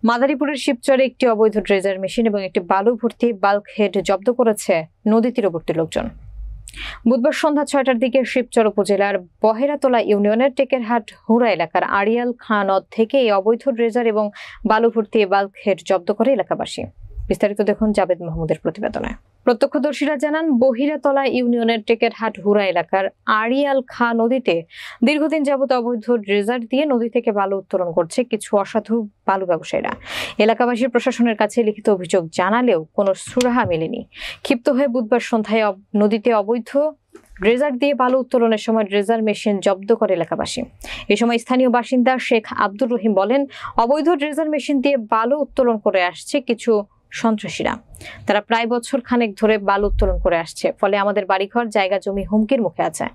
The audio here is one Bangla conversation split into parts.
মাদারীপুরের শিবচরে একটি অবৈধ ড্রেজার মেশিন এবং একটি বালু ভর্তি বাল্কহেড জব্দ করেছে নদী তীরবর্তী লোকজন। বুধবার সন্ধ্যা ৬টার দিকে শিবচর উপজেলার বহেরাতলা ইউনিয়নের টেকেরহাট হুড়া এলাকার আড়িয়াল খাঁ নদ থেকে এই অবৈধ ড্রেজার এবং বালু ভর্তি বাল্কহেড জব্দ করে এলাকাবাসী। বিস্তারিত দেখুন জাবেদ মাহমুদের প্রতিবেদনে। প্রত্যক্ষদর্শীরা জানান, বহিরাতলা ইউনিয়নের টেকেরহাট হুড়া এলাকার আড়িয়াল খাঁ নদীতে দীর্ঘদিন যাবত অবৈধ ড্রেজার দিয়ে নদী থেকে বালু উত্তোলন করছে কিছু অসাধু বালু ব্যবসায়ীরা। এলাকাবাসী প্রশাসনের কাছে লিখিত অভিযোগ জানালেও কোনো সুরাহা মেলেনি। ক্ষিপ্ত হয়ে বুধবার সন্ধ্যায় নদীতে অবৈধ ড্রেজার দিয়ে বালু উত্তোলনের সময় ড্রেজার মেশিন জব্দ করে এলাকাবাসী। এ সময় স্থানীয় বাসিন্দা শেখ আব্দুর রহিম বলেন, অবৈধ ড্রেজার মেশিন দিয়ে বালু উত্তোলন করে আসছে কিছু সন্ত্রাসীরা। তারা প্রায় বছর খানেক ধরে বালু উত্তোলন করে আসছে, ফলে আমাদের বাড়িঘর জায়গা জমি হুমকির মুখে আছে।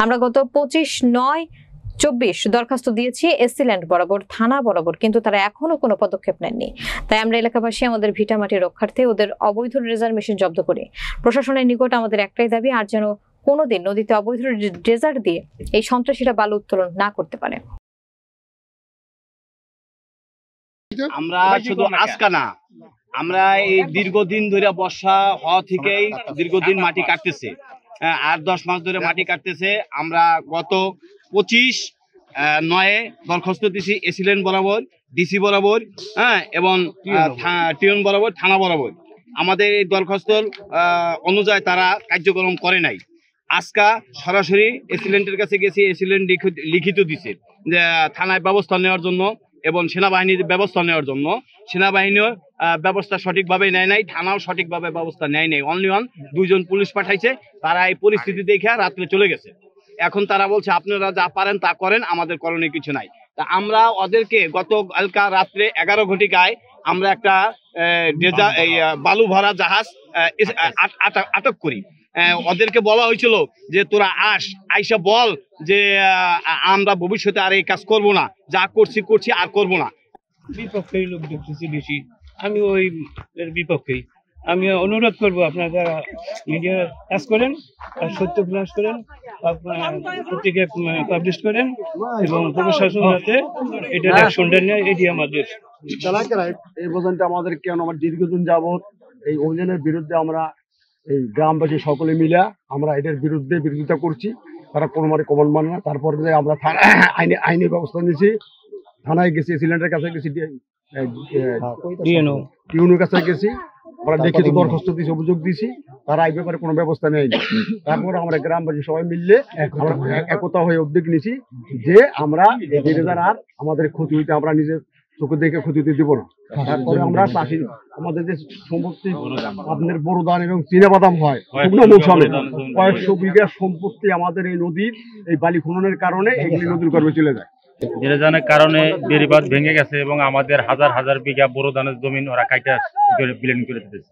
আমরা গত 25/9/24 দরখাস্ত দিয়েছি এসসি ল্যান্ড বরাবর, থানা বরাবর, কিন্তু তারা এখনো কোনো পদক্ষেপ নেননি। তাই আমরা এলাকাবাসী আমাদের ভিটামাটি রক্ষার্থে ওদের অবৈধ ড্রেজার মেশিন জব্দ করি। প্রশাসনের নিকট আমাদের একটাই দাবি, আর যেন কোনোদিন নদীতে অবৈধ ড্রেজার দিয়ে এই সন্ত্রাসীরা বালু উত্তোলন না করতে পারে। আমরা শুধু আজকে না, আমরা এই দীর্ঘদিন ধরে বর্ষা হওয়া থেকেই দীর্ঘদিন মাটি কাটতেছে, 8-10 মাস ধরে মাটি কাটতেছে। আমরা গত 25/9 দরখাস্ত দিছি এসসি ল্যান্ড বরাবর, ডিসি বরাবর, এবং টিউন বরাবর, থানা বরাবর। আমাদের এই দরখাস্ত অনুযায়ী তারা কার্যক্রম করে নাই। আজকা সরাসরি এসসি ল্যান্ডের কাছে গেছি, এসসি ল্যান্ড লিখিত দিছে যে থানায় ব্যবস্থা নেওয়ার জন্য এবং সেনাবাহিনীর ব্যবস্থা নেওয়ার জন্য। সেনাবাহিনীর ব্যবস্থা সঠিকভাবে নেয় নাই, থানাও সঠিকভাবে ব্যবস্থা নেয় নাই। অনলি 2জন পুলিশ পাঠাইছে, তারা এই পরিস্থিতি দেখে রাত্রে চলে গেছে। এখন তারা বলছে আপনারা যা পারেন তা করেন, আমাদের করণীয় কিছু নাই। তা আমরা ওদেরকে গতকালকা রাত্রে 11 ঘটিকায় আমরা একটা বালু ভরা জাহাজ আটক করি। ওদেরকে বলা হয়েছিল যে তোরা আইসা বল যে আমরা ভবিষ্যতে আর এই কাজ করব না, যা করছি আর করব না। বিপক্ষেই লোক দেখতেছি বেশি, আমি ওই এর বিপক্ষেই। আমি অনুরোধ করবো আপনারা মিডিয়া কাজ করেন, আর সত্য প্রকাশ করেন, পত্রিকায় পাবলিশ করেন এবং প্রশাসন যাতে এটা অ্যাকশন নেয়, এটি আমাদের। এই পর্যন্ত আমাদের কেন আমার দীর্ঘদিন যাবৎ এই অভিযানের বিরুদ্ধে আমরা এই গ্রামবাসী সকলে মিলে আমরা এটার বিরোধিতা করছি। তারা কোনো মানে কমন মানে না। তারপরে আমরা আইনি ব্যবস্থা নিয়েছি, থানায় গেছি, সিলিন্ডারের কাছে গেছি, টিউনের কাছে গেছি, আমরা লিখিত দরখাস্ত দিয়েছি, অভিযোগ দিয়েছি। তারা এই ব্যাপারে কোনো ব্যবস্থা নেয়নি। তারপরে আমরা গ্রামবাসী সবাই মিললে আমরা একতা হয়ে উদ্যোগ নিয়েছি যে আমরা আর আমাদের ক্ষতি হইতে আমরা নিজের চোখে দেখে ক্ষতি হতে দিব না। তারপরে আমরা চাষি আমাদের যে সম্পত্তি আপনার বড় ধান এবং চীনা বাদাম হয় শুকনো মৌসুমে কয়েকশো বিঘা সম্পত্তি আমাদের এই নদীর এই বালি খননের কারণে এগুলি নদীর গর্ভে চলে যায়। ড্রেজারের কারণে বেড়িবাঁধ ভেঙে গেছে এবং আমাদের হাজার হাজার বিঘা বড় ধানের জমিন ওরা কাইটা বিলীন করে দিতেছে।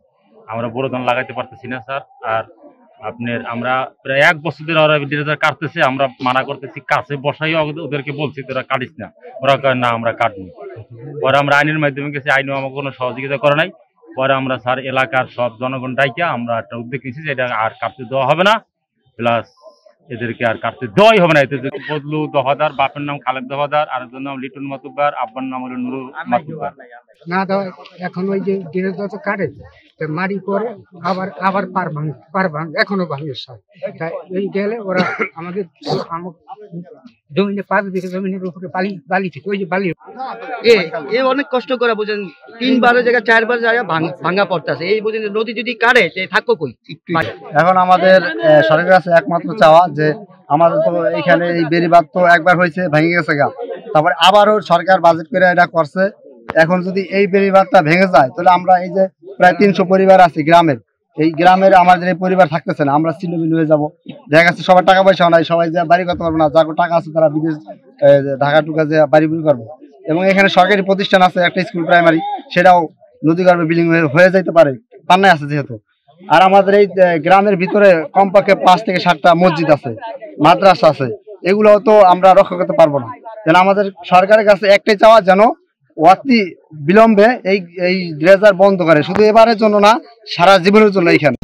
আমরা বড় ধান লাগাইতে পারতেছি না স্যার। আর আমরা প্রায় 1 বছর ধরে ওরা ড্রেজার কাটতেছে, আমরা মানা করতেছি, কাছে বসাই ওদেরকে বলছি তোরা কাটিস না, ওরা কয় না আমরা কাটবো। পরে আমরা আইনের মাধ্যমে গেছি, আইনও আমাকে কোনো সহযোগিতা করে নাই। পরে আমরা স্যার এলাকার সব জনগণ ডাইকা আমরা একটা উদ্যোগ নিয়েছি যে এটা আর কাটতে দেওয়া হবে না, প্লাস এদেরকে আর কাটতে দেওয়াই হবে না। এতে বদলু দফাদার, বাপের নাম খালেদ দফাদার, আরেকজন নাম লিটন মাতুব্বার, আব্বার নাম হলো নুরুল মাতুব্বার। না দেওয়া এখন ওই যে ড্রেজার তো কাটে মারি করে আবার পার ভাঙ এখনো ভাঙে সব। তাই এই গেলে ওরা আমাদের জমিনে 5 বিঘা জমিনের উপরে বালি থেকে ওই যে বালি অনেক কষ্ট করে বুঝেন, 3 জায়গায় 4 জায়গায় ভাঙা পড়তেছে। এই বুঝেন নদী যদি কাটে থাকো কই। এখন আমাদের সরকারের কাছে একমাত্র চাওয়া যে আমাদের তো এইখানে এই বেড়িবাঁধ তো একবার হয়েছে, ভেঙে গেছে গা, তারপরে আবারও সরকার বাজেট করে এটা করছে। এখন যদি এই বেড়িবাঁধটা ভেঙে যায় তাহলে আমরা এই যে প্রায় 300 পরিবার আছে গ্রামের, এই গ্রামের আমাদের এই পরিবার থাকতেছে না, আমরা ছিন্নভিন্ন হয়ে যাবো। দেখা যাচ্ছে সবার টাকা পয়সা নাই, সবাই যে বাড়ি করতে পারবো না, যার টাকা আছে তারা বিদেশ ঢাকা টুকা যে বাড়ি করবো। এবং এখানে সরকারি প্রতিষ্ঠান আছে, একটা স্কুল প্রাইমারি, সেটাও নদীগর্ভে বিলীন হয়ে যাইতে পারে, পান্নায় আছে যেহেতু। আর আমাদের এই গ্রামের ভিতরে কমপক্ষে 5 থেকে 7টা মসজিদ আছে, মাদ্রাসা আছে, এগুলোও তো আমরা রক্ষা করতে পারবো না। যেন আমাদের সরকারের কাছে একটাই চাওয়া, যেন অতি বিলম্বে এই ড্রেজার বন্ধ করে, শুধু এবারের জন্য না, সারা জীবনের জন্য এইখানে।